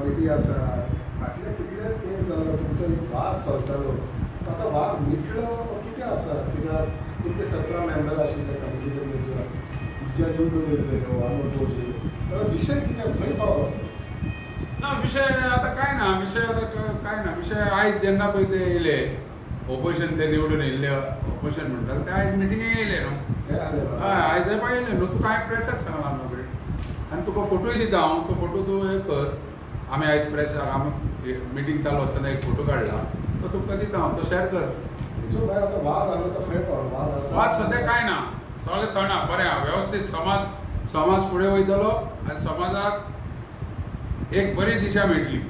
Committee आसा फाटल्या कितले तेंप जालो तुमचो एक वाद चलतालो आता वाद मिटलो कितें आसा कित्याक तुमचे 17 मेंबर आशिल्ले कमिटीचे जे निवडून येयले आमोल विशय कितें खंय पावलो ना विषय आता काय ना विषय आता काय ना विषय आयज जेन्ना पळय ते येयले ऑपोजिशन ते निवडून येयल्ले ऑपोजिशन म्हणटाले ते आयज मिटिंगेक येयले न्हू हय आयज पळयले न्हू तुका हांवें प्रेसाक सांगला न्हू आनी तुका फोटोय दिता हांव तो फोटो तूं हे कर आमी आयज प्रेसाक आमी मिटींग चालू आसतना एक फोटो काडला तो तुका दिता हांव तो शेअर कर सो भाई आता वाद आलो तो खंय पावलो वाद आसा वाद सद्या काय ना सगळें थळना बरें आहा वेवस्थीत समाज फुडें वयतलो आनी समाजाक एक बरी दिशा मेळटली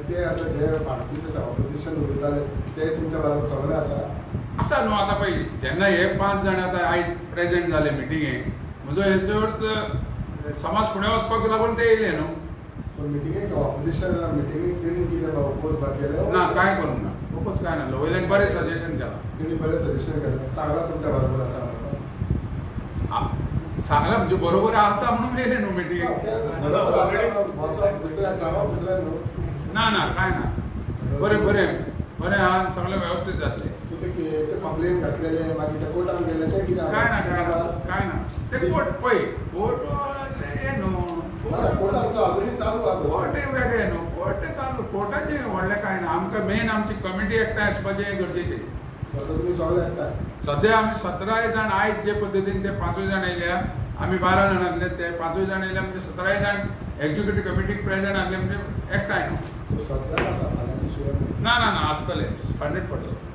ते आता जे पार्टीचे ऑपोजिशन उलयताले ते तुमच्या बरोबर सगळे आसा न्हू आतां पळय जेन्ना हे 5 जाण आतां आयज प्रेजेंट जाले मिटिंगेक म्हजो हेचो अर्थ समाज फुडें वचपाक लागून ते येयले न्हू सो मिटिंगेक ऑपोजिशन मिटिंगेक तेणी कितें ओपोज केलें ना काय करूंक ना खूपच काय ना वयल्यान बरें सजेशन केलां तेणी बरें सजेशन केलें सांगला तुमच्या बरोबर आसा सांगला म्हणजे बरोबर आसा म्हणून येयले न्हू मिटिंगेक बरोबर आसा वचप दुसऱ्या जावप दुसऱ्या न्हू ना काय ना बरें आहा सगळें वेवस्थीत जातलें सो ते कंप्लेन घातलेले मागीर ते कोर्टान गेले ते कितें काय ना ते कोर्ट पळय कोर्ट हे न्हू कोर्टाचो अजुनूय चालू आहा कोर्ट वेगळे न्हू कोर्ट चालू कोर्टाचें व्हडलें काय ना आमकां मेन आमची कमिटी एकठांय आसपाचें गरजेचें सो तुमी सगळे एकठांय सद्या आमी 17 जाण आयज जे पद्दतीन ते 5 जाण येयल्या आमी 12 जाणांतले ते 5 जाण येयल्या म्हणजे 17 जाण एक्झिक्युटीव कमिटीक प्रेजेंट आहले म्हणजे एकठांय न्हू सो सद्या आसा फाल्यांची सुरू ना आसतले 100%.